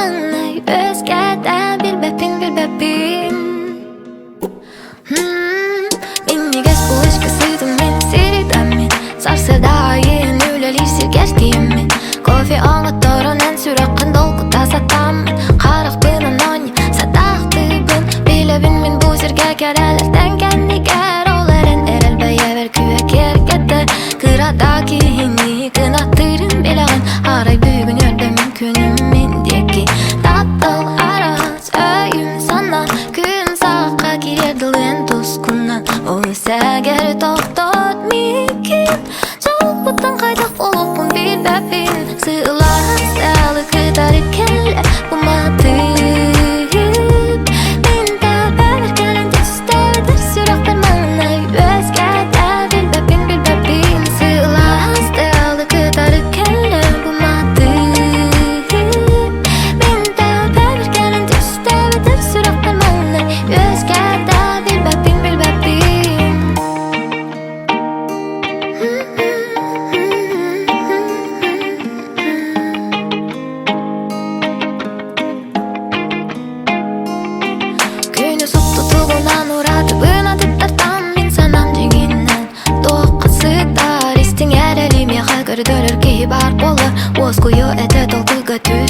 mınnay özgäden bilbepin Minni göz bu işke süydüm men siriden men Sarsıda yiyin ülelir sirgeçtiyim men Kofi ağıt doron en sürakın dolguda satam men Qaraq binan onya sataq tübün Bilebin men bu sirge kerelerden kendi ger Olaren erel beyever küve kergete Kıradaki hinni kınattırın bilağın Haray büyügün ölde mümkünüm men diyeki Tattal aras öyün sana Gün saqa kirerdilin tuskunan O eger toktot mikin Çalgıttan qaydak olupun bilbepin Sığılan sağlı kıdarı kelle Bu matip Min beber gelen düstedir Sürak bermanay özgäden bilbepin Sığılan sağlı kıdarı kelle Bu matip Min beber gelen düstedir Sürak bermanay özgäden bilbepin Güni sop tutuğundan uğradı Bına tıttartan min sanam jenginden Doğuqa sıktar istin erelimi Xagır dörür ki bar bolar Oz kuyu ete dolgu götür